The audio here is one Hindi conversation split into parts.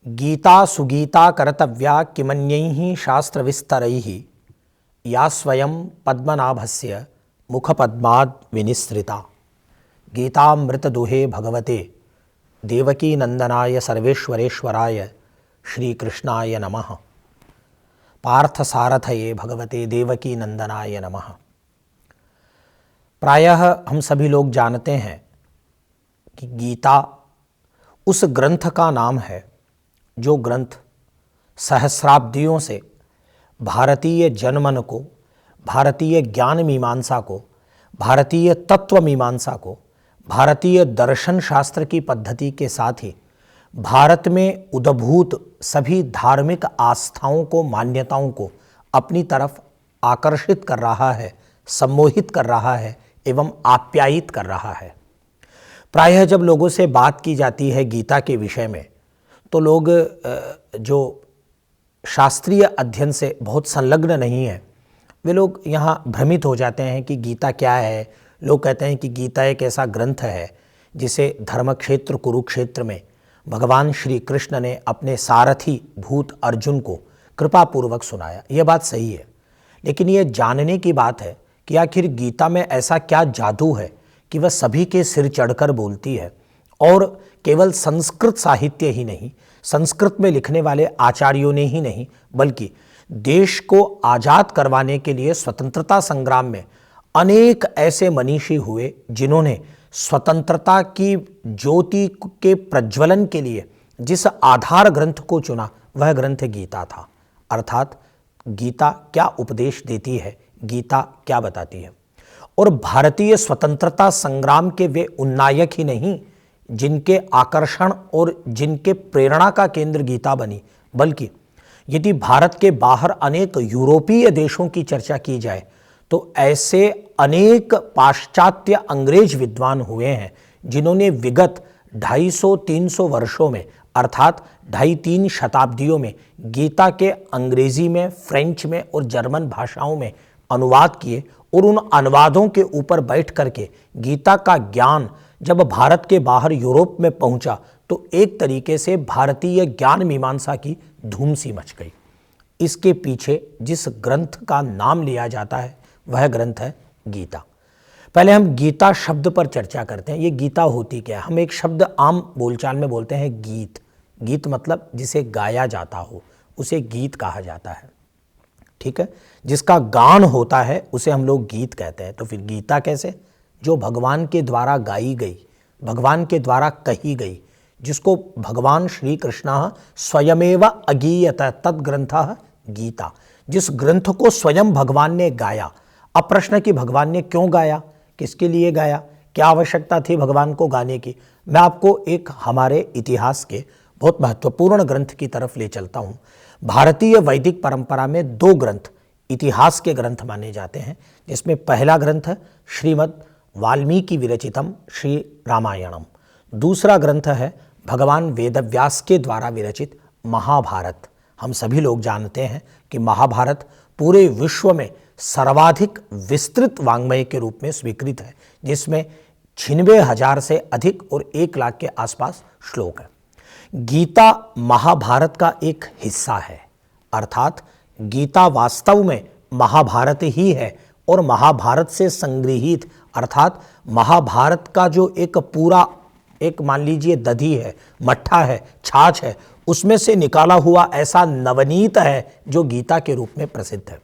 गीता सुगीता कर्तव्या किमन्यैः शास्त्रविस्तरैः या स्वयं पद्मनाभस्य मुखपद्माद् विनिसृता। गीतामृतदुहे भगवते देवकीनंदनाय सर्वेश्वरेश्वराय श्रीकृष्णाय नमः। पार्थसारथये भगवते देवकीनंदनाय नमः। प्रायः हम सभी लोग जानते हैं कि गीता उस ग्रंथ का नाम है जो ग्रंथ सहस्राब्दियों से भारतीय जनमन को, भारतीय ज्ञान मीमांसा को, भारतीय तत्व मीमांसा को, भारतीय दर्शन शास्त्र की पद्धति के साथ ही भारत में उद्भूत सभी धार्मिक आस्थाओं को, मान्यताओं को अपनी तरफ आकर्षित कर रहा है, सम्मोहित कर रहा है एवं आप्यायित कर रहा है। प्रायः जब लोगों से बात की जाती है गीता के विषय में तो लोग जो शास्त्रीय अध्ययन से बहुत संलग्न नहीं है वे लोग यहाँ भ्रमित हो जाते हैं कि गीता क्या है। लोग कहते हैं कि गीता एक ऐसा ग्रंथ है जिसे धर्मक्षेत्र कुरुक्षेत्र में भगवान श्री कृष्ण ने अपने सारथी भूत अर्जुन को कृपापूर्वक सुनाया। यह बात सही है, लेकिन यह जानने की बात है कि आखिर गीता में ऐसा क्या जादू है कि वह सभी के सिर चढ़कर बोलती है और केवल संस्कृत साहित्य ही नहीं, संस्कृत में लिखने वाले आचार्यों ने ही नहीं, बल्कि देश को आज़ाद करवाने के लिए स्वतंत्रता संग्राम में अनेक ऐसे मनीषी हुए जिन्होंने स्वतंत्रता की ज्योति के प्रज्वलन के लिए जिस आधार ग्रंथ को चुना वह ग्रंथ गीता था। अर्थात गीता क्या उपदेश देती है, गीता क्या बताती है। और भारतीय स्वतंत्रता संग्राम के वे उन्नायक ही नहीं जिनके आकर्षण और जिनके प्रेरणा का केंद्र गीता बनी, बल्कि यदि भारत के बाहर अनेक यूरोपीय देशों की चर्चा की जाए तो ऐसे अनेक पाश्चात्य अंग्रेज विद्वान हुए हैं जिन्होंने विगत 250-300 वर्षों में अर्थात 2.5-3 शताब्दियों में गीता के अंग्रेजी में, फ्रेंच में और जर्मन भाषाओं में अनुवाद किए और उन अनुवादों के ऊपर बैठ करके गीता का ज्ञान जब भारत के बाहर यूरोप में पहुंचा तो एक तरीके से भारतीय ज्ञान मीमांसा की धूम सी मच गई। इसके पीछे जिस ग्रंथ का नाम लिया जाता है वह ग्रंथ है गीता। पहले हम गीता शब्द पर चर्चा करते हैं। ये गीता होती क्या है? हम एक शब्द आम बोलचाल में बोलते हैं गीत। गीत मतलब जिसे गाया जाता हो उसे गीत कहा जाता है, ठीक है। जिसका गान होता है उसे हम लोग गीत कहते हैं। तो फिर गीता कैसे? जो भगवान के द्वारा गाई गई, भगवान के द्वारा कही गई, जिसको भगवान श्री कृष्ण स्वयमेव अगीयत तद्ग्रंथः गीता, जिस ग्रंथ को स्वयं भगवान ने गाया। अब प्रश्न कि भगवान ने क्यों गाया, किसके लिए गाया, क्या आवश्यकता थी भगवान को गाने की। मैं आपको एक हमारे इतिहास के बहुत महत्वपूर्ण ग्रंथ की तरफ ले चलता हूँ। भारतीय वैदिक परंपरा में 2 ग्रंथ इतिहास के ग्रंथ माने जाते हैं, जिसमें पहला ग्रंथ है श्रीमद् वाल्मीकि विरचितम श्री रामायणम। दूसरा ग्रंथ है भगवान वेदव्यास के द्वारा विरचित महाभारत। हम सभी लोग जानते हैं कि महाभारत पूरे विश्व में सर्वाधिक विस्तृत वाङ्मय के रूप में स्वीकृत है, जिसमें 96,000 से अधिक और 1 लाख के आसपास श्लोक है। गीता महाभारत का एक हिस्सा है, अर्थात गीता वास्तव में महाभारत ही है और महाभारत से संग्रहित अर्थात महाभारत का जो एक पूरा एक मान लीजिए दधी है, मट्ठा है, छाछ है, उसमें से निकाला हुआ ऐसा नवनीत है जो गीता के रूप में प्रसिद्ध है।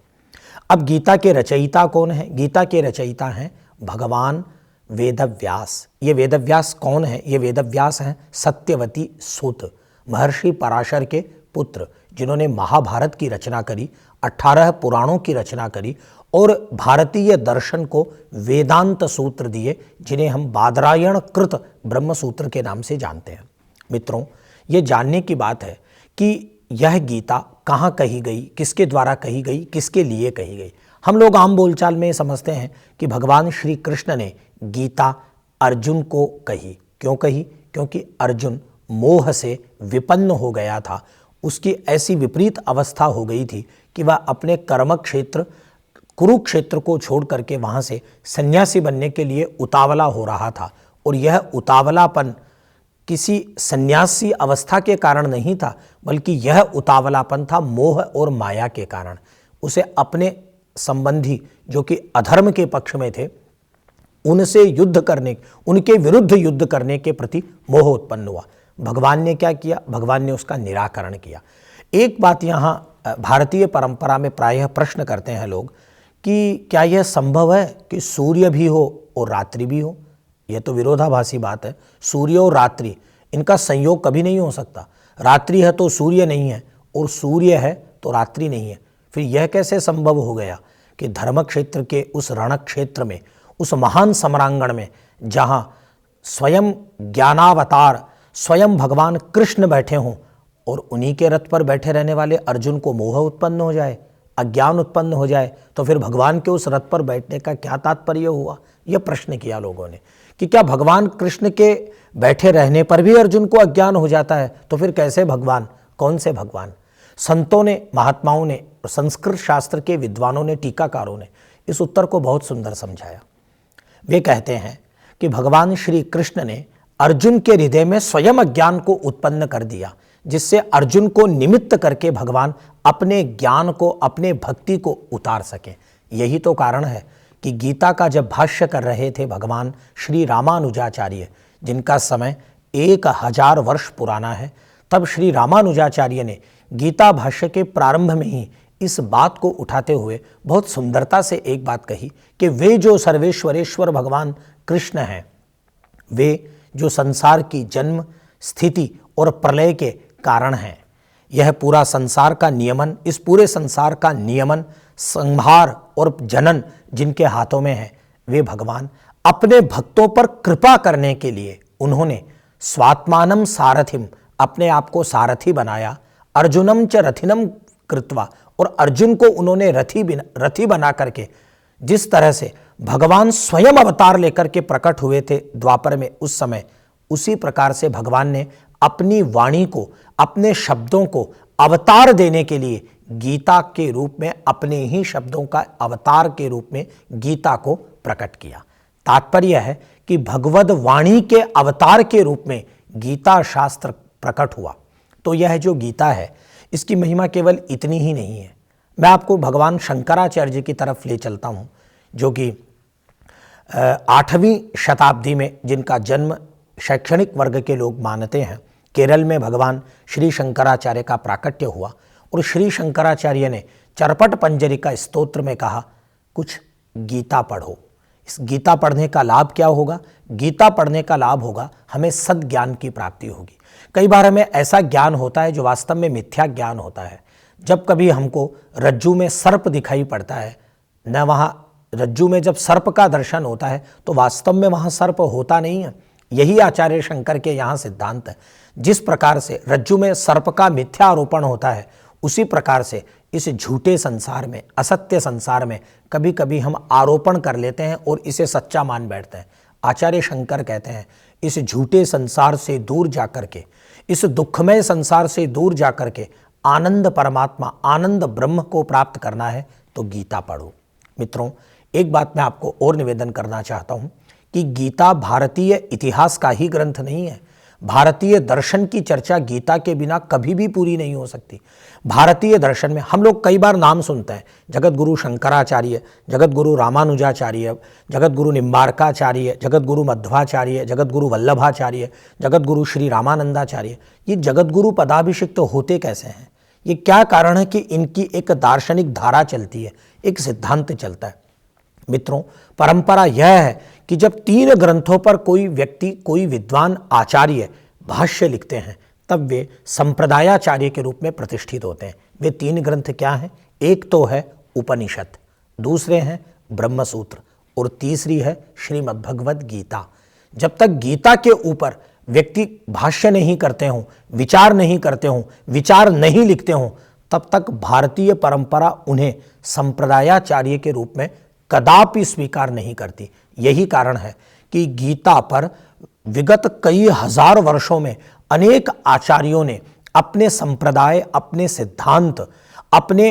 अब गीता के रचयिता कौन है? गीता के रचयिता हैं भगवान वेदव्यास। ये वेदव्यास कौन है? ये वेदव्यास हैं सत्यवती सूत, महर्षि पराशर के पुत्र, जिन्होंने महाभारत की रचना करी, 18 पुराणों की रचना करी और भारतीय दर्शन को वेदांत सूत्र दिए, जिन्हें हम बादरायण कृत ब्रह्म सूत्र के नाम से जानते हैं। मित्रों, ये जानने की बात है कि यह गीता कहाँ कही गई, किसके द्वारा कही गई, किसके लिए कही गई। हम लोग आम बोलचाल में समझते हैं कि भगवान श्री कृष्ण ने गीता अर्जुन को कही। क्यों कही? क्योंकि अर्जुन मोह से विपन्न हो गया था। उसकी ऐसी विपरीत अवस्था हो गई थी कि वह अपने कर्म क्षेत्र कुरुक्षेत्र को छोड़ करके वहाँ से सन्यासी बनने के लिए उतावला हो रहा था। और यह उतावलापन किसी सन्यासी अवस्था के कारण नहीं था, बल्कि यह उतावलापन था मोह और माया के कारण। उसे अपने संबंधी जो कि अधर्म के पक्ष में थे उनसे युद्ध करने, उनके विरुद्ध युद्ध करने के प्रति मोह उत्पन्न हुआ। भगवान ने क्या किया? भगवान ने उसका निराकरण किया। एक बात यहाँ भारतीय परंपरा में प्रायः प्रश्न करते हैं लोग कि क्या यह संभव है कि सूर्य भी हो और रात्रि भी हो? यह तो विरोधाभासी बात है। सूर्य और रात्रि, इनका संयोग कभी नहीं हो सकता। रात्रि है तो सूर्य नहीं है और सूर्य है तो रात्रि नहीं है। फिर यह कैसे संभव हो गया कि धर्म क्षेत्र के उस रण क्षेत्र में, उस महान सम्रांगण में, जहाँ स्वयं ज्ञानावतार स्वयं भगवान कृष्ण बैठे हों और उन्हीं के रथ पर बैठे रहने वाले अर्जुन को मोह उत्पन्न हो जाए, अज्ञान उत्पन्न हो जाए, तो फिर भगवान के उस रथ पर बैठने का क्या तात्पर्य हुआ? यह प्रश्न किया लोगों ने कि क्या भगवान कृष्ण के बैठे रहने पर भी अर्जुन को अज्ञान हो जाता है? तो फिर कैसे भगवान? कौन से भगवान? संतों ने, महात्माओं ने, संस्कृत शास्त्र के विद्वानों ने, टीकाकारों ने इस उत्तर को बहुत सुंदर समझाया। वे कहते हैं कि भगवान श्री कृष्ण ने अर्जुन के हृदय में स्वयं अज्ञान को उत्पन्न कर दिया, जिससे अर्जुन को निमित्त करके भगवान अपने ज्ञान को, अपने भक्ति को उतार सके। यही तो कारण है कि गीता का जब भाष्य कर रहे थे भगवान श्री रामानुजाचार्य, जिनका समय 1000 वर्ष पुराना है, तब श्री रामानुजाचार्य ने गीता भाष्य के प्रारंभ में ही इस बात को उठाते हुए बहुत सुंदरता से एक बात कही कि वे जो सर्वेश्वरेश्वर भगवान कृष्ण हैं, वे जो संसार की जन्म, स्थिति और प्रलय के कारण हैं। यह पूरा संसार का नियमन, इस पूरे संसार का नियमन, संहार और जनन जिनके हाथों में है, वे भगवान अपने भक्तों पर कृपा करने के लिए उन्होंने स्वात्मानम सारथिम, अपने आप को सारथी बनाया, अर्जुनम च रथिनम कृत्वा, और अर्जुन को उन्होंने रथी बना करके, जिस तरह से भगवान स्वयं अवतार लेकर के प्रकट हुए थे द्वापर में उस समय, उसी प्रकार से भगवान ने अपनी वाणी को, अपने शब्दों को अवतार देने के लिए गीता के रूप में, अपने ही शब्दों का अवतार के रूप में गीता को प्रकट किया। तात्पर्य है कि भगवद वाणी के अवतार के रूप में गीता शास्त्र प्रकट हुआ। तो यह जो गीता है, इसकी महिमा केवल इतनी ही नहीं है। मैं आपको भगवान शंकराचार्य की तरफ ले चलता हूँ, जो कि 8वीं शताब्दी में, जिनका जन्म शैक्षणिक वर्ग के लोग मानते हैं, केरल में भगवान श्री शंकराचार्य का प्राकट्य हुआ। और श्री शंकराचार्य ने चरपट पंजरिका स्तोत्र में कहा, कुछ गीता पढ़ो। इस गीता पढ़ने का लाभ क्या होगा? गीता पढ़ने का लाभ होगा, हमें सद्ज्ञान की प्राप्ति होगी। कई बार हमें ऐसा ज्ञान होता है जो वास्तव में मिथ्या ज्ञान होता है। जब कभी हमको रज्जू में सर्प दिखाई पड़ता है, न वहाँ रज्जू में जब सर्प का दर्शन होता है तो वास्तव में वहाँ सर्प होता नहीं है। यही आचार्य शंकर के यहाँ सिद्धांत है। जिस प्रकार से रज्जू में सर्प का मिथ्या आरोपण होता है, उसी प्रकार से इस झूठे संसार में, असत्य संसार में कभी कभी हम आरोपण कर लेते हैं और इसे सच्चा मान बैठते हैं। आचार्य शंकर कहते हैं, इस झूठे संसार से दूर जाकर के, इस दुखमय संसार से दूर जाकर के आनंद परमात्मा, आनंद ब्रह्म को प्राप्त करना है तो गीता पढ़ो। मित्रों, एक बात मैं आपको और निवेदन करना चाहता हूँ कि गीता भारतीय इतिहास का ही ग्रंथ नहीं है। भारतीय दर्शन की चर्चा गीता के बिना कभी भी पूरी नहीं हो सकती। भारतीय दर्शन में हम लोग कई बार नाम सुनते हैं, जगत गुरु शंकराचार्य, जगत गुरु रामानुजाचार्य, जगत गुरु निम्बार्काचार्य, जगत गुरु मध्वाचार्य, जगत गुरु वल्लभाचार्य, जगत गुरु श्री रामानंदाचार्य। ये जगत गुरु पदाभिषिक्त होते कैसे हैं? ये क्या कारण है कि इनकी एक दार्शनिक धारा चलती है, एक सिद्धांत चलता है? मित्रों, परंपरा यह है कि जब 3 ग्रंथों पर कोई व्यक्ति, कोई विद्वान आचार्य भाष्य लिखते हैं, तब वे संप्रदायाचार्य के रूप में प्रतिष्ठित होते हैं। वे 3 ग्रंथ क्या हैं? एक तो है उपनिषद, दूसरे हैं ब्रह्मसूत्र और तीसरी है श्रीमद्भगवद गीता। जब तक गीता के ऊपर व्यक्ति भाष्य नहीं करते हों, विचार नहीं करते हों, विचार नहीं लिखते हों, तब तक भारतीय परंपरा उन्हें संप्रदायाचार्य के रूप में कदापि स्वीकार नहीं करती। यही कारण है कि गीता पर विगत कई हजार वर्षों में अनेक आचार्यों ने अपने संप्रदाय, अपने सिद्धांत, अपने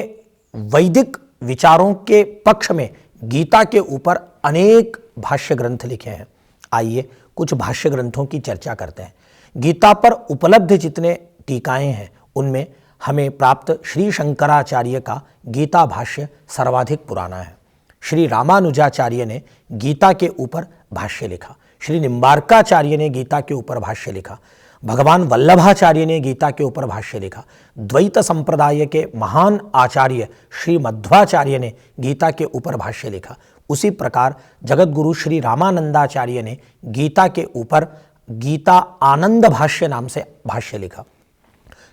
वैदिक विचारों के पक्ष में गीता के ऊपर अनेक भाष्य ग्रंथ लिखे हैं। आइए कुछ भाष्य ग्रंथों की चर्चा करते हैं। गीता पर उपलब्ध जितने टीकाएं हैं उनमें हमें प्राप्त श्री शंकराचार्य का गीता भाष्य सर्वाधिक पुराना है। श्री रामानुजाचार्य ने गीता के ऊपर भाष्य लिखा, श्री निम्बार्काचार्य ने गीता के ऊपर भाष्य लिखा, भगवान वल्लभाचार्य ने गीता के ऊपर भाष्य लिखा, द्वैत संप्रदाय के महान आचार्य श्री मध्वाचार्य ने गीता के ऊपर भाष्य लिखा। उसी प्रकार जगत गुरु श्री रामानंदाचार्य ने गीता के ऊपर गीता आनंद भाष्य नाम से भाष्य लिखा।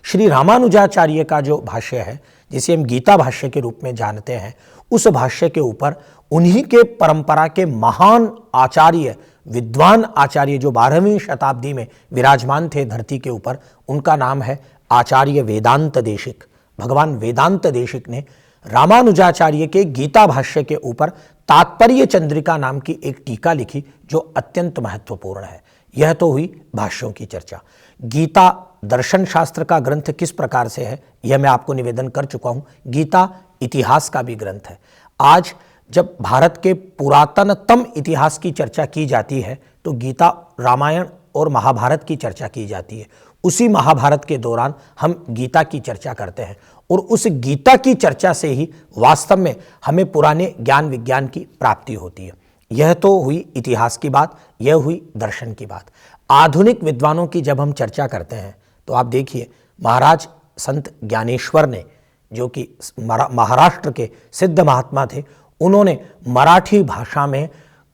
श्री रामानुजाचार्य का जो भाष्य है, जिसे हम गीता भाष्य के रूप में जानते हैं, उस भाष्य के ऊपर उन्हीं के परंपरा के महान आचार्य, विद्वान आचार्य जो 12वीं शताब्दी में विराजमान थे धरती के ऊपर, उनका नाम है आचार्य वेदांत देशिक। भगवान वेदांत देशिक ने रामानुजाचार्य के गीता भाष्य के ऊपर तात्पर्य चंद्रिका नाम की एक टीका लिखी जो अत्यंत महत्वपूर्ण है। यह तो हुई भाष्यों की चर्चा। गीता दर्शन शास्त्र का ग्रंथ किस प्रकार से है, यह मैं आपको निवेदन कर चुका हूं। गीता इतिहास का भी ग्रंथ है। आज जब भारत के पुरातनतम इतिहास की चर्चा की जाती है तो गीता, रामायण और महाभारत की चर्चा की जाती है। उसी महाभारत के दौरान हम गीता की चर्चा करते हैं और उस गीता की चर्चा से ही वास्तव में हमें पुराने ज्ञान विज्ञान की प्राप्ति होती है। यह तो हुई इतिहास की बात, यह हुई दर्शन की बात। आधुनिक विद्वानों की जब हम चर्चा करते हैं तो आप देखिए, महाराज संत ज्ञानेश्वर ने, जो कि महाराष्ट्र के सिद्ध महात्मा थे, उन्होंने मराठी भाषा में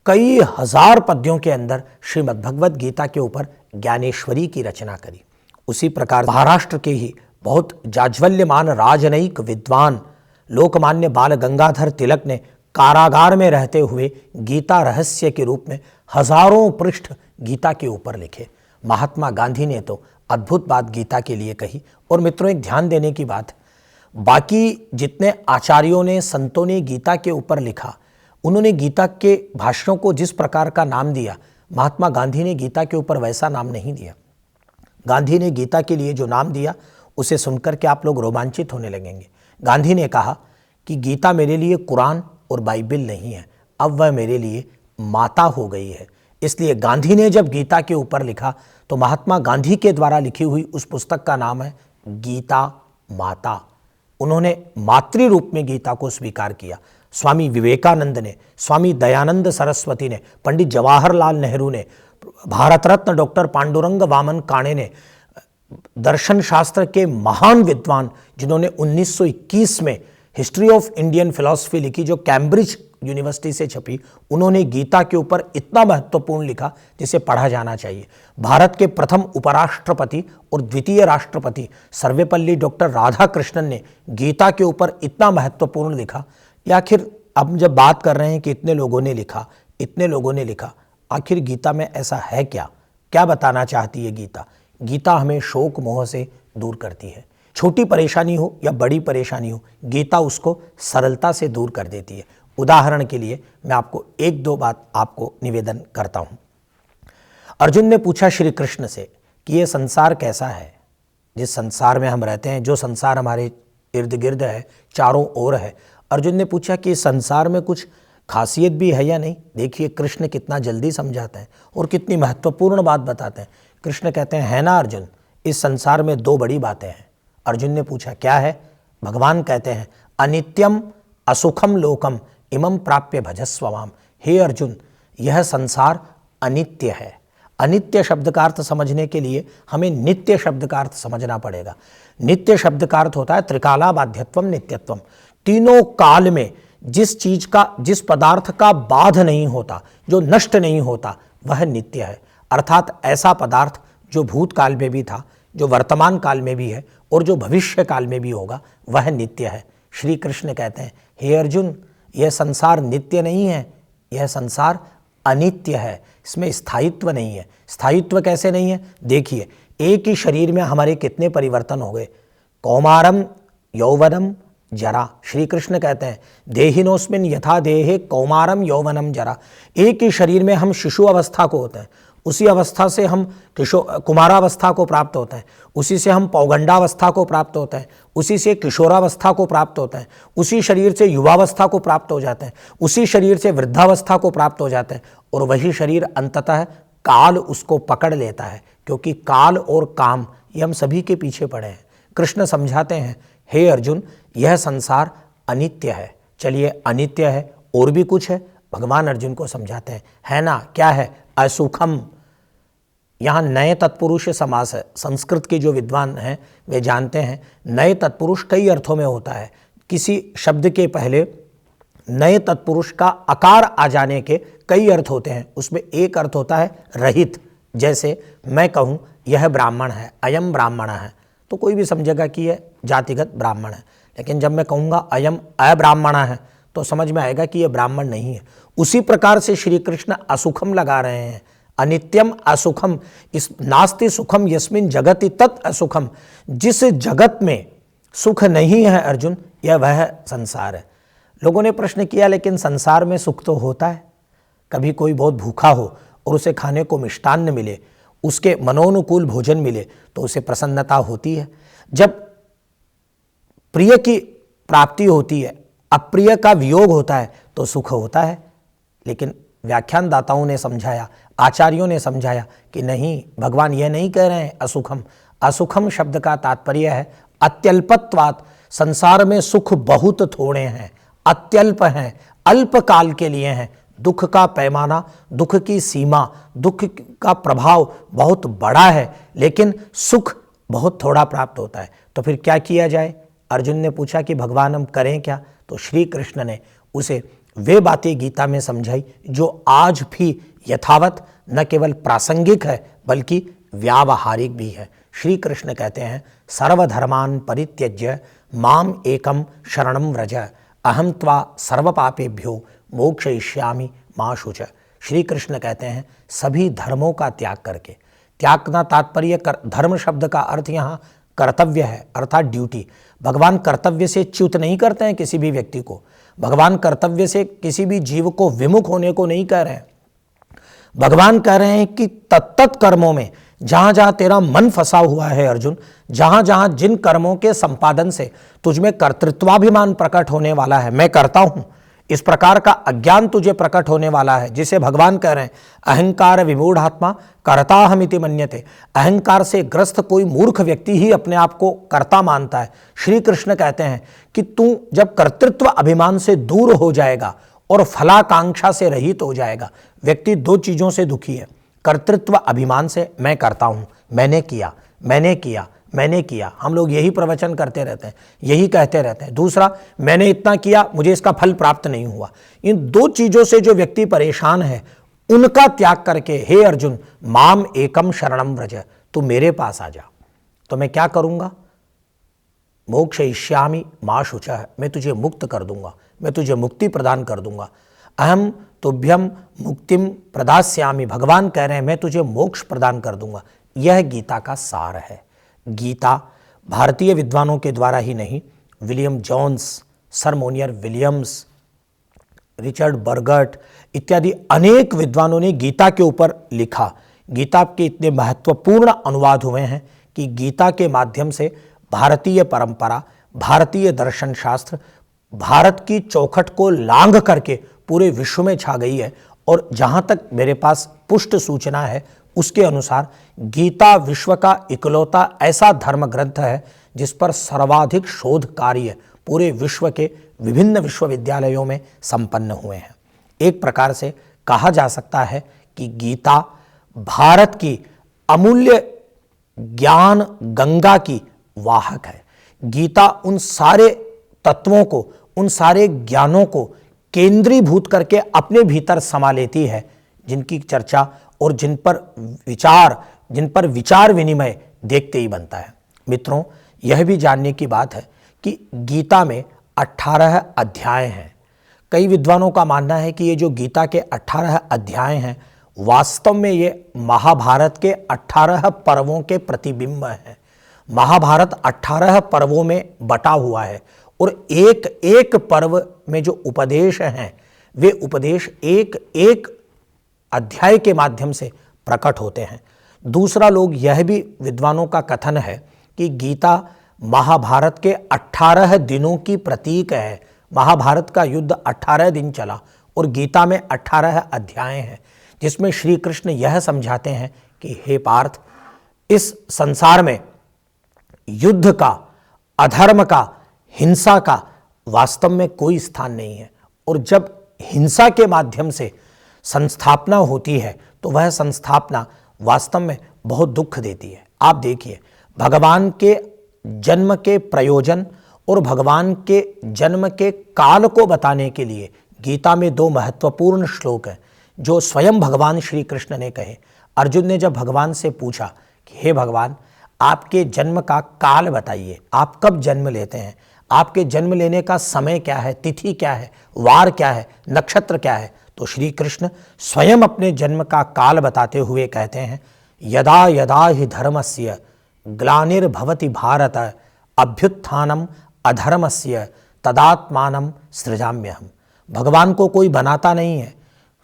कई हजार पद्यों के अंदर श्रीमद् भगवद गीता के ऊपर ज्ञानेश्वरी की रचना करी। उसी प्रकार महाराष्ट्र के ही बहुत जाज्वल्यमान राजनयिक विद्वान लोकमान्य बाल गंगाधर तिलक ने कारागार में रहते हुए गीता रहस्य के रूप में हजारों पृष्ठ गीता के ऊपर लिखे। महात्मा गांधी ने तो अद्भुत बात गीता के लिए कही। और मित्रों, एक ध्यान देने की बात, बाकी जितने आचार्यों ने, संतों ने गीता के ऊपर लिखा, उन्होंने गीता के भाष्यों को जिस प्रकार का नाम दिया, महात्मा गांधी ने गीता के ऊपर वैसा नाम नहीं दिया। गांधी ने गीता के लिए जो नाम दिया उसे सुनकर के आप लोग रोमांचित होने लगेंगे। गांधी ने कहा कि गीता मेरे लिए कुरान और बाइबिल नहीं है, अब वह मेरे लिए माता हो गई है। इसलिए गांधी ने जब गीता के ऊपर लिखा तो महात्मा गांधी के द्वारा लिखी हुई उस पुस्तक का नाम है गीता माता। उन्होंने मातृ रूप में गीता को स्वीकार किया। स्वामी विवेकानंद ने, स्वामी दयानंद सरस्वती ने, पंडित जवाहरलाल नेहरू ने, भारत रत्न डॉक्टर पांडुरंग वामन काणे ने, दर्शन शास्त्र के महान विद्वान जिन्होंने 1921 में हिस्ट्री ऑफ इंडियन फिलॉसफी लिखी जो कैम्ब्रिज यूनिवर्सिटी से छपी, उन्होंने गीता के ऊपर इतना महत्वपूर्ण लिखा जिसे पढ़ा जाना चाहिए। भारत के प्रथम उपराष्ट्रपति और द्वितीय राष्ट्रपति सर्वेपल्ली डॉक्टर राधाकृष्णन ने गीता के ऊपर इतना महत्वपूर्ण लिखा। या आखिर अब जब बात कर रहे हैं कि इतने लोगों ने लिखा, इतने लोगों ने लिखा, आखिर गीता में ऐसा है क्या? क्या बताना चाहती है गीता? गीता हमें शोक मोह से दूर करती है। छोटी परेशानी हो या बड़ी परेशानी हो, गीता उसको सरलता से दूर कर देती है। उदाहरण के लिए मैं आपको एक दो बात आपको निवेदन करता हूं। अर्जुन ने पूछा श्री कृष्ण से कि यह संसार कैसा है, जिस संसार में हम रहते हैं, जो संसार हमारे इर्द गिर्द है, चारों ओर है। अर्जुन ने पूछा कि इस संसार में कुछ खासियत भी है या नहीं। देखिए कृष्ण कितना जल्दी समझाते हैं और कितनी महत्वपूर्ण बात बताते हैं। कृष्ण कहते हैं, है ना अर्जुन, इस संसार में दो बड़ी बातें हैं। अर्जुन ने पूछा क्या है? भगवान कहते हैं, अनित्यम असुखम लोकम इमं प्राप्य भजस्वमाम। हे अर्जुन, यह संसार अनित्य है। अनित्य शब्द का अर्थ समझने के लिए हमें नित्य शब्द का अर्थ समझना पड़ेगा। नित्य शब्द का अर्थ होता है त्रिकाला बाध्यत्वम नित्यत्वम। तीनों काल में जिस चीज का, जिस पदार्थ का बाध नहीं होता, जो नष्ट नहीं होता, वह नित्य है। अर्थात ऐसा पदार्थ जो भूतकाल में भी था, जो वर्तमान काल में भी है और जो भविष्य काल में भी होगा, वह नित्य है। श्री कृष्ण कहते हैं, हे अर्जुन, यह संसार नित्य नहीं है, यह संसार अनित्य है, इसमें स्थायित्व नहीं है। स्थायित्व कैसे नहीं है? देखिए, एक ही शरीर में हमारे कितने परिवर्तन हो गए। कौमारम यौवनम जरा। श्री कृष्ण कहते हैं, देहिनोस्मिन यथा देहे कौमारम यौवनम जरा। एक ही शरीर में हम शिशु अवस्था को होते हैं, उसी अवस्था से हम कुमारावस्था को प्राप्त होते हैं, उसी से हम पौगंडावस्था को प्राप्त होते हैं, उसी से किशोरावस्था को प्राप्त होते हैं, उसी शरीर से युवावस्था को प्राप्त हो जाते हैं, उसी शरीर से वृद्धावस्था को प्राप्त हो जाते हैं और वही शरीर अंततः काल उसको पकड़ लेता है, क्योंकि काल और काम ये हम सभी के पीछे पड़े हैं। कृष्ण समझाते हैं, हे अर्जुन, यह संसार अनित्य है। चलिए, अनित्य है, और भी कुछ है? भगवान अर्जुन को समझाते हैं, है ना, क्या है? असुखम। यहाँ नए तत्पुरुष समास है। संस्कृत के जो विद्वान हैं वे जानते हैं नए तत्पुरुष कई अर्थों में होता है। किसी शब्द के पहले नए तत्पुरुष का आकार आ जाने के कई अर्थ होते हैं। उसमें एक अर्थ होता है रहित। जैसे मैं कहूँ यह ब्राह्मण है, अयम ब्राह्मण है, तो कोई भी समझेगा कि यह जातिगत ब्राह्मण है। लेकिन जब मैं कहूँगा अयम अब्राह्मण है, तो समझ में आएगा कि यह ब्राह्मण नहीं है। उसी प्रकार से श्री कृष्ण असुखम लगा रहे हैं, अनित्यम असुखम। इस नास्ति सुखम यस्मिन जगति तत् असुखम। जिस जगत में सुख नहीं है अर्जुन, यह वह संसार है। लोगों ने प्रश्न किया, लेकिन संसार में सुख तो होता है। कभी कोई बहुत भूखा हो और उसे खाने को मिष्टान्न मिले, उसके मनोनुकूल भोजन मिले, तो उसे प्रसन्नता होती है। जब प्रिय की प्राप्ति होती है, अप्रिय का वियोग होता है, तो सुख होता है। लेकिन व्याख्यानदाताओं ने समझाया, आचार्यों ने समझाया कि नहीं, भगवान यह नहीं कह रहे हैं असुखम। असुखम शब्द का तात्पर्य है अत्यल्पत्वात्। संसार में सुख बहुत थोड़े हैं, अत्यल्प हैं, अल्प काल के लिए हैं। दुख का पैमाना, दुख की सीमा, दुख का प्रभाव बहुत बड़ा है, लेकिन सुख बहुत थोड़ा प्राप्त होता है। तो फिर क्या किया जाए? अर्जुन ने पूछा कि भगवान हम करें क्या? तो श्री कृष्ण ने उसे वे बातें गीता में समझाई जो आज भी यथावत न केवल प्रासंगिक है बल्कि व्यावहारिक भी है। श्री कृष्ण कहते हैं, सर्वधर्मान परित्यज्य माम एकम शरणम व्रज अहम त्वा सर्वपापेभ्यो मोक्षयिष्यामि मा शुच। श्री कृष्ण कहते हैं, सभी धर्मों का त्याग करके, त्यागना तात्पर्य धर्म शब्द का अर्थ यहाँ कर्तव्य है, अर्थात ड्यूटी। भगवान कर्तव्य से च्युत नहीं करते हैं किसी भी व्यक्ति को। भगवान कर्तव्य से किसी भी जीव को विमुख होने को नहीं कह रहे हैं। भगवान कह रहे हैं कि तत्त कर्मों में जहां जहां तेरा मन फंसा हुआ है अर्जुन, जहां जहां जिन कर्मों के संपादन से तुझमें कर्तृत्वाभिमान प्रकट होने वाला है, मैं करता हूं, इस प्रकार का अज्ञान तुझे प्रकट होने वाला है, जिसे भगवान कह रहे हैं अहंकार विमूढ़ात्मा कर्ताहमिति मन्यते। अहंकार से ग्रस्त कोई मूर्ख व्यक्ति ही अपने आप को कर्ता मानता है। श्री कृष्ण कहते हैं कि तू जब कर्तृत्व अभिमान से दूर हो जाएगा और फलाकांक्षा से रहित हो जाएगा। व्यक्ति दो चीजों से दुखी है, कर्तृत्व अभिमान से, मैं करता हूं, मैंने किया, मैंने किया, मैंने किया। हम लोग यही प्रवचन करते रहते हैं, यही कहते रहते हैं। दूसरा, मैंने इतना किया, मुझे इसका फल प्राप्त नहीं हुआ। इन दो चीजों से जो व्यक्ति परेशान है, उनका त्याग करके हे अर्जुन माम एकम शरणम व्रज, तू मेरे पास आ जा। तो मैं क्या करूंगा? मोक्षयिष्यामि मा शुचः, मैं तुझे मुक्त कर दूंगा, मैं तुझे मुक्ति प्रदान कर दूंगा। अहम तुभ्यम मुक्तिम प्रदास्यामि, भगवान कह रहे हैं मैं तुझे मोक्ष प्रदान कर दूंगा। यह गीता का सार है। गीता भारतीय विद्वानों के द्वारा ही नहीं, William Jones, Sir Monier Williams, Richard बर्गट इत्यादि अनेक विद्वानों ने गीता के ऊपर लिखा। गीता के इतने महत्वपूर्ण अनुवाद हुए हैं कि गीता के माध्यम से भारतीय परंपरा, भारतीय दर्शन शास्त्र भारत की चौखट को लांघ करके पूरे विश्व में छा गई है। और जहाँ तक मेरे पास पुष्ट सूचना है, उसके अनुसार गीता विश्व का इकलौता ऐसा धर्म ग्रंथ है जिस पर सर्वाधिक शोध कार्य पूरे विश्व के विभिन्न विश्वविद्यालयों में संपन्न हुए हैं। एक प्रकार से कहा जा सकता है कि गीता भारत की अमूल्य ज्ञान गंगा की वाहक है। गीता उन सारे तत्वों को, उन सारे ज्ञानों को केंद्रीभूत करके अपने भीतर समा लेती है, जिनकी चर्चा और जिन पर विचार विनिमय देखते ही बनता है। मित्रों, यह भी जानने की बात है कि गीता में 18 अध्याय हैं। कई विद्वानों का मानना है कि ये जो गीता के 18 अध्याय हैं, वास्तव में ये महाभारत के 18 पर्वों के प्रतिबिंब हैं। महाभारत 18 पर्वों में बटा हुआ है और एक एक पर्व में जो उपदेश हैं, वे उपदेश एक एक अध्याय के माध्यम से प्रकट होते हैं। दूसरा, लोग यह भी विद्वानों का कथन है कि गीता महाभारत के 18 दिनों की प्रतीक है। महाभारत का युद्ध 18 दिन चला और गीता में 18 अध्याय हैं। जिसमें श्री कृष्ण यह समझाते हैं कि हे पार्थ, इस संसार में युद्ध का, अधर्म का, हिंसा का वास्तव में कोई स्थान नहीं है। और जब हिंसा के माध्यम से संस्थापना होती है तो वह संस्थापना वास्तव में बहुत दुख देती है। आप देखिए, भगवान के जन्म के प्रयोजन और भगवान के जन्म के काल को बताने के लिए गीता में दो महत्वपूर्ण श्लोक हैं जो स्वयं भगवान श्री कृष्ण ने कहे। अर्जुन ने जब भगवान से पूछा कि हे भगवान, आपके जन्म का काल बताइए, आप कब जन्म लेते हैं, आपके जन्म लेने का समय क्या है, तिथि क्या है, वार क्या है, नक्षत्र क्या है, तो श्री कृष्ण स्वयं अपने जन्म का काल बताते हुए कहते हैं, यदा यदा हि धर्मस्य ग्लानिर्भवति भारत अभ्युत्थानम अधर्मस्य तदात्मानं सृजाम्यहम्। भगवान को कोई बनाता नहीं है।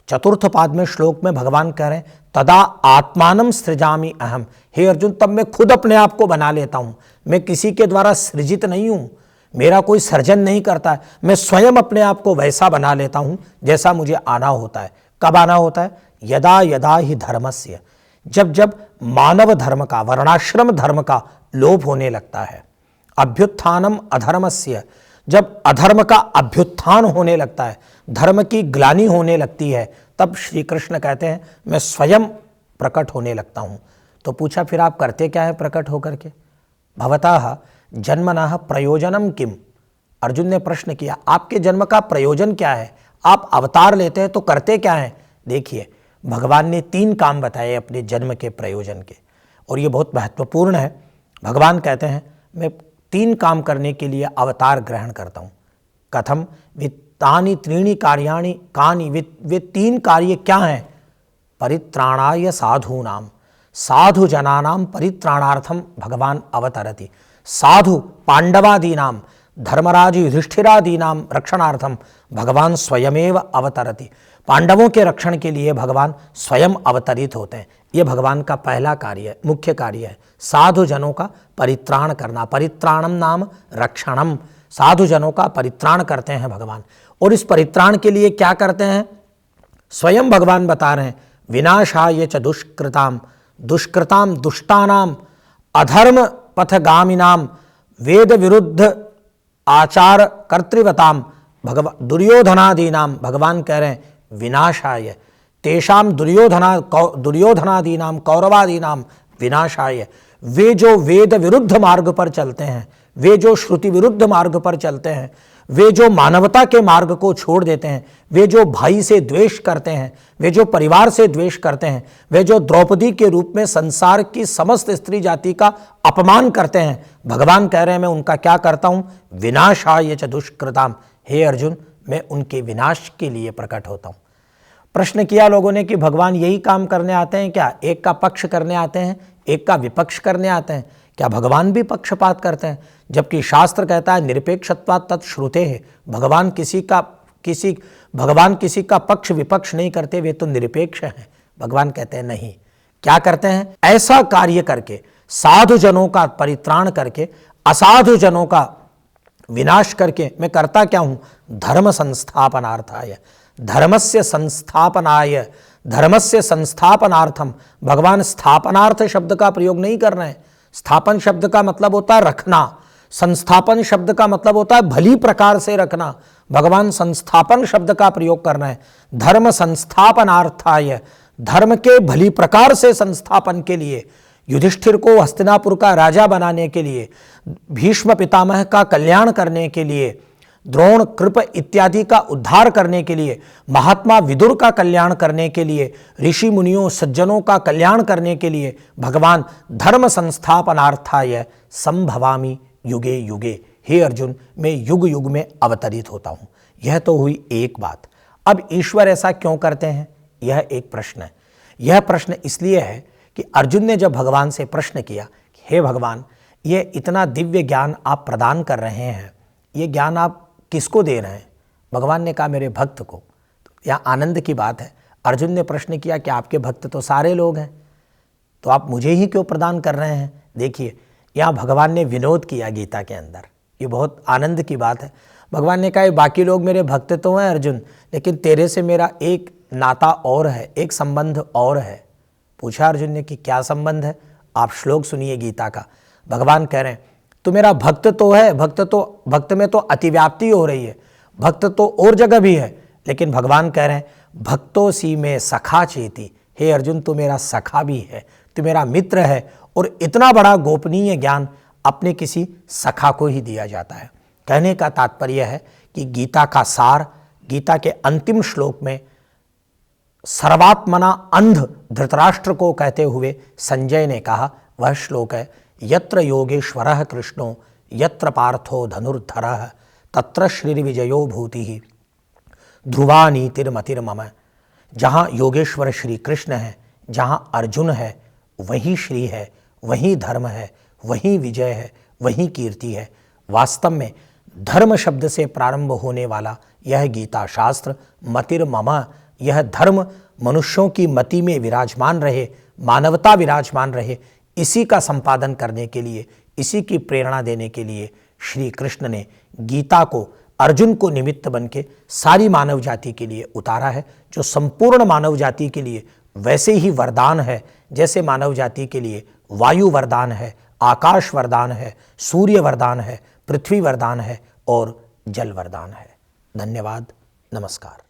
चतुर्थ पाद में श्लोक में भगवान कह रहे हैं तदा आत्मानं सृजामि अहम। हे अर्जुन, तब मैं खुद अपने आप को बना लेता हूं। मैं किसी के द्वारा सृजित नहीं हूं, मेरा कोई सर्जन नहीं करता है, मैं स्वयं अपने आप को वैसा बना लेता हूं जैसा मुझे आना होता है। कब आना होता है? यदा यदा ही धर्मस्य, जब जब मानव धर्म का, वर्णाश्रम धर्म का लोप होने लगता है। अभ्युत्थानम अधर्मस्य, जब अधर्म का अभ्युत्थान होने लगता है, धर्म की ग्लानि होने लगती है, तब श्री कृष्ण कहते हैं मैं स्वयं प्रकट होने लगता हूं। तो पूछा फिर आप करते क्या है प्रकट होकर के? भवतः जन्मनः प्रयोजनम किम। अर्जुन ने प्रश्न किया, आपके जन्म का प्रयोजन क्या है? आप अवतार लेते हैं तो करते क्या हैं? देखिए, भगवान ने 3 काम बताए अपने जन्म के प्रयोजन के, और ये बहुत महत्वपूर्ण है। भगवान कहते हैं मैं 3 काम करने के लिए अवतार ग्रहण करता हूँ। कथम वित्तानि त्रीणि कार्याणि कानि, वे 3 कार्य क्या हैं? परित्राणाय साधूनां, साधु जनानां परित्राणार्थम भगवान अवतरति। साधु पांडवादीनां, धर्मराज युधिष्ठिरादीनां रक्षणार्थम भगवान स्वयमेव अवतरति। पांडवों के रक्षण के लिए भगवान स्वयं अवतरित होते हैं। ये भगवान का पहला कार्य है, मुख्य कार्य है, साधु जनों का परित्राण करना। परित्राणम नाम रक्षणम, साधु जनों का परित्राण करते हैं भगवान। और इस परित्राण के लिए क्या करते हैं? स्वयं भगवान बता रहे हैं, विनाशाय च दुष्कृताम, दुष्कृताम दुष्टानाम, अधर्म पथगामिनाम, वेद विरुद्ध आचार कर्तृवताम, दुर्योधनादीनाम। भगवान कह रहे हैं विनाशाय, तेषाम दुर्योधनादीनाम कौरवादीनाम विनाशाय। वे जो वेद विरुद्ध मार्ग पर चलते हैं, वे जो श्रुति विरुद्ध मार्ग पर चलते हैं, वे जो मानवता के मार्ग को छोड़ देते हैं, वे जो भाई से द्वेष करते हैं, वे जो परिवार से द्वेष करते हैं, वे जो द्रौपदी के रूप में संसार की समस्त स्त्री जाति का अपमान करते हैं, भगवान कह रहे हैं मैं उनका क्या करता हूं? विनाशाय च दुष्कृताम। हे अर्जुन, मैं उनके विनाश के लिए प्रकट होता हूं। प्रश्न किया लोगों ने कि भगवान यही काम करने आते हैं क्या? एक का पक्ष करने आते हैं, एक का विपक्ष करने आते हैं क्या? भगवान भी पक्षपात करते हैं? जबकि शास्त्र कहता है निरपेक्षत्वात् तत्श्रुते है। भगवान किसी का पक्ष विपक्ष नहीं करते, वे तो निरपेक्ष हैं। भगवान कहते हैं नहीं। क्या करते हैं? ऐसा कार्य करके, साधु जनों का परित्राण करके, असाधु जनों का विनाश करके मैं करता क्या हूं? धर्म संस्थापनार्थाय, धर्मस्य संस्थापनाय, धर्मस्य संस्थापनार्थम। भगवान स्थापनार्थ शब्द का प्रयोग नहीं कर रहे हैं। स्थापन शब्द का मतलब होता है रखना, संस्थापन शब्द का मतलब होता है भली प्रकार से रखना। भगवान संस्थापन शब्द का प्रयोग कर रहे हैं। धर्म संस्थापनार्थाय, धर्म के भली प्रकार से संस्थापन के लिए, युधिष्ठिर को हस्तिनापुर का राजा बनाने के लिए, भीष्म पितामह का कल्याण करने के लिए, द्रोण कृप इत्यादि का उद्धार करने के लिए, महात्मा विदुर का कल्याण करने के लिए, ऋषि मुनियों सज्जनों का कल्याण करने के लिए भगवान धर्म संस्थापनार्थाय संभवामि युगे युगे। हे अर्जुन, मैं युग युग में अवतरित होता हूं। यह तो हुई एक बात। अब ईश्वर ऐसा क्यों करते हैं, यह एक प्रश्न है। यह प्रश्न इसलिए है कि अर्जुन ने जब भगवान से प्रश्न किया कि हे भगवान, ये इतना दिव्य ज्ञान आप प्रदान कर रहे हैं, ये ज्ञान आप किसको दे रहे हैं? भगवान ने कहा मेरे भक्त को। तो यहाँ आनंद की बात है। अर्जुन ने प्रश्न किया कि आपके भक्त तो सारे लोग हैं, तो आप मुझे ही क्यों प्रदान कर रहे हैं? देखिए, यहाँ भगवान ने विनोद किया गीता के अंदर। ये बहुत आनंद की बात है। भगवान ने कहा ये बाकी लोग मेरे भक्त तो हैं अर्जुन, लेकिन तेरे से मेरा एक नाता और है, एक संबंध और है। पूछा अर्जुन ने कि क्या संबंध है? आप श्लोक सुनिए गीता का। भगवान कह रहे हैं तू मेरा भक्त तो है, भक्त में तो अतिव्याप्ति हो रही है, भक्त तो और जगह भी है, लेकिन भगवान कह रहे हैं भक्तों सी में सखा चेती। हे अर्जुन, तू मेरा सखा भी है, तू मेरा मित्र है, और इतना बड़ा गोपनीय ज्ञान अपने किसी सखा को ही दिया जाता है। कहने का तात्पर्य है कि गीता का सार, गीता के अंतिम श्लोक में सर्वात्मना अंध धृतराष्ट्र को कहते हुए संजय ने कहा, वह श्लोक है यत्र योगेश्वरः कृष्णो यत्र पार्थो धनुर्धरः तत्र श्रीर्विजयो भूतिः ध्रुवा नीतिर्मतिर्मम। जहाँ योगेश्वर श्री कृष्ण है, जहाँ अर्जुन है, वहीं श्री है, वहीं धर्म है, वहीं विजय है, वहीं कीर्ति है। वास्तव में धर्म शब्द से प्रारंभ होने वाला यह गीता शास्त्र मतिर्मम, यह धर्म मनुष्यों की मति में विराजमान रहे, मानवता विराजमान रहे, इसी का संपादन करने के लिए, इसी की प्रेरणा देने के लिए श्री कृष्ण ने गीता को अर्जुन को निमित्त बन के सारी मानव जाति के लिए उतारा है, जो संपूर्ण मानव जाति के लिए वैसे ही वरदान है जैसे मानव जाति के लिए वायु वरदान है, आकाश वरदान है, सूर्य वरदान है, पृथ्वी वरदान है और जल वरदान है। धन्यवाद, नमस्कार।